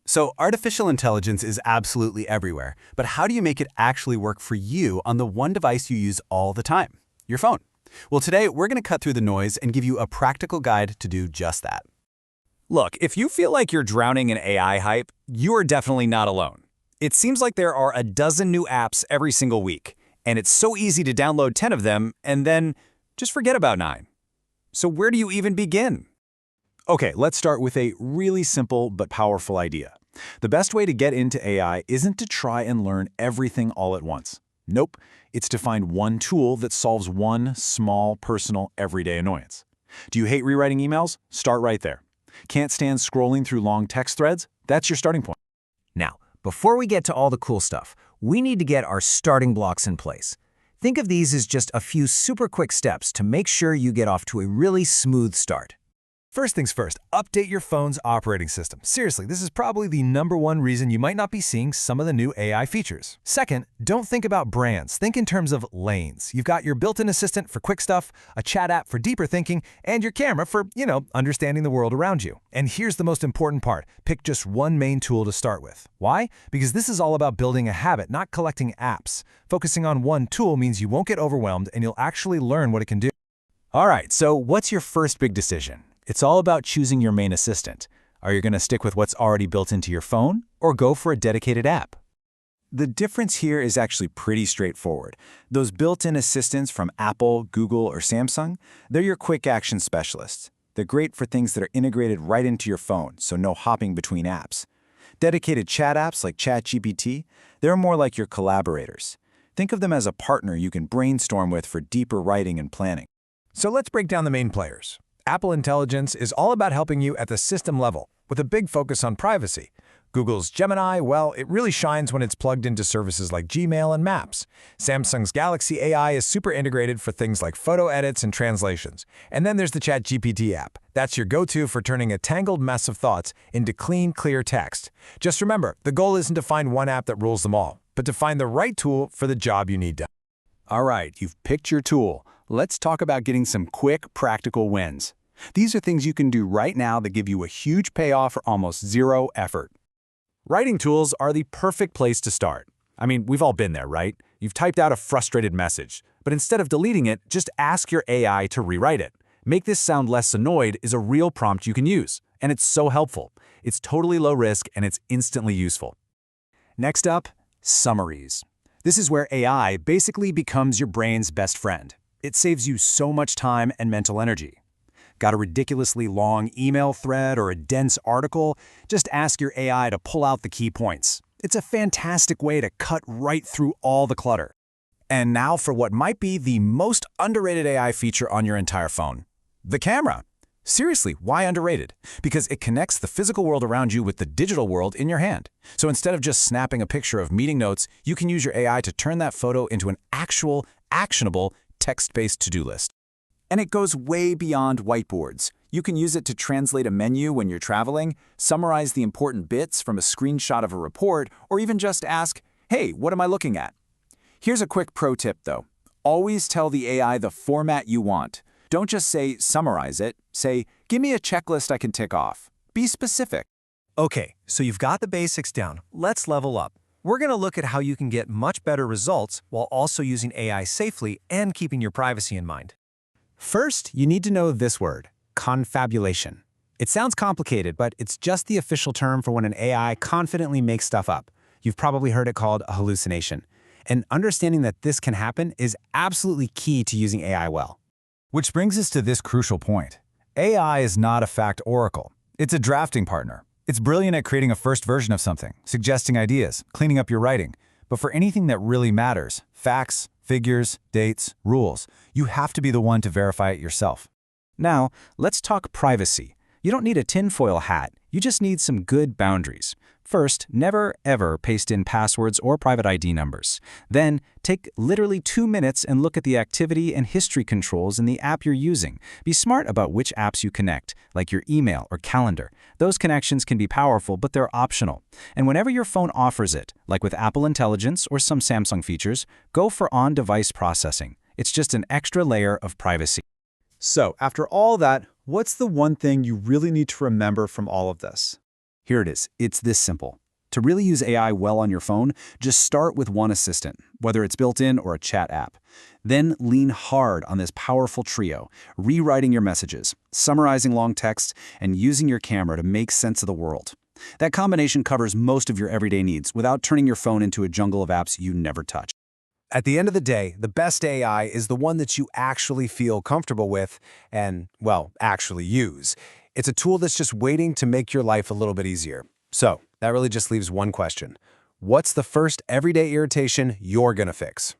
So artificial intelligence is absolutely everywhere, but how do you make it actually work for you on the one device you use all the time, your phone? Well, today we're going to cut through the noise and give you a practical guide to do just that. Look, if you feel like you're drowning in AI hype, you are definitely not alone. It seems like there are a dozen new apps every single week, and it's so easy to download 10 of them and then just forget about 9. So where do you even begin? Okay, let's start with a really simple but powerful idea. The best way to get into AI isn't to try and learn everything all at once. Nope, it's to find one tool that solves one small, personal, everyday annoyance. Do you hate rewriting emails? Start right there. Can't stand scrolling through long text threads? That's your starting point. Now, before we get to all the cool stuff, we need to get our starting blocks in place. Think of these as just a few super quick steps to make sure you get off to a really smooth start. First things first, update your phone's operating system. Seriously, this is probably the #1 reason you might not be seeing some of the new AI features. Second, don't think about brands. Think in terms of lanes. You've got your built-in assistant for quick stuff, a chat app for deeper thinking, and your camera for, understanding the world around you. And here's the most important part. Pick just one main tool to start with. Why? Because this is all about building a habit, not collecting apps. Focusing on one tool means you won't get overwhelmed and you'll actually learn what it can do. All right, so what's your first big decision? It's all about choosing your main assistant. Are you going to stick with what's already built into your phone or go for a dedicated app? The difference here is actually pretty straightforward. Those built-in assistants from Apple, Google, or Samsung, they're your quick action specialists. They're great for things that are integrated right into your phone, so no hopping between apps. Dedicated chat apps like ChatGPT, they're more like your collaborators. Think of them as a partner you can brainstorm with for deeper writing and planning. So let's break down the main players. Apple Intelligence is all about helping you at the system level, with a big focus on privacy. Google's Gemini, well, it really shines when it's plugged into services like Gmail and Maps. Samsung's Galaxy AI is super integrated for things like photo edits and translations. And then there's the ChatGPT app. That's your go-to for turning a tangled mess of thoughts into clean, clear text. Just remember, the goal isn't to find one app that rules them all, but to find the right tool for the job you need done. All right, you've picked your tool. Let's talk about getting some quick, practical wins. These are things you can do right now that give you a huge payoff for almost zero effort. Writing tools are the perfect place to start. I mean, we've all been there, right? You've typed out a frustrated message, but instead of deleting it, just ask your AI to rewrite it. Make this sound less annoyed is a real prompt you can use, and it's so helpful. It's totally low risk and it's instantly useful. Next up, summaries. This is where AI basically becomes your brain's best friend. It saves you so much time and mental energy. Got a ridiculously long email thread or a dense article? Just ask your AI to pull out the key points. It's a fantastic way to cut right through all the clutter. And now for what might be the most underrated AI feature on your entire phone. The camera. Seriously, why underrated? Because it connects the physical world around you with the digital world in your hand. So instead of just snapping a picture of meeting notes, you can use your AI to turn that photo into an actual, actionable, text-based to-do list. And it goes way beyond whiteboards. You can use it to translate a menu when you're traveling, summarize the important bits from a screenshot of a report, or even just ask, hey, what am I looking at? Here's a quick pro tip, though. Always tell the AI the format you want. Don't just say, summarize it. Say, give me a checklist I can tick off. Be specific. Okay, so you've got the basics down. Let's level up. We're going to look at how you can get much better results while also using AI safely and keeping your privacy in mind. First, you need to know this word, confabulation. It sounds complicated, but it's just the official term for when an AI confidently makes stuff up. You've probably heard it called a hallucination. And understanding that this can happen is absolutely key to using AI well. Which brings us to this crucial point. AI is not a fact oracle. It's a drafting partner. It's brilliant at creating a first version of something, suggesting ideas, cleaning up your writing. But for anything that really matters, facts, figures, dates, rules, you have to be the one to verify it yourself. Now, let's talk privacy. You don't need a tinfoil hat. You just need some good boundaries. First, never ever paste in passwords or private ID numbers. Then, take literally 2 minutes and look at the activity and history controls in the app you're using. Be smart about which apps you connect, like your email or calendar. Those connections can be powerful, but they're optional. And whenever your phone offers it, like with Apple Intelligence or some Samsung features, go for on-device processing. It's just an extra layer of privacy. So, after all that, what's the one thing you really need to remember from all of this? Here it is. It's this simple. To really use AI well on your phone, just start with one assistant, whether it's built in or a chat app. Then lean hard on this powerful trio, rewriting your messages, summarizing long text, and using your camera to make sense of the world. That combination covers most of your everyday needs without turning your phone into a jungle of apps you never touch. At the end of the day, the best AI is the one that you actually feel comfortable with and, well, actually use. It's a tool that's just waiting to make your life a little bit easier. So, that really just leaves one question. What's the first everyday irritation you're gonna fix?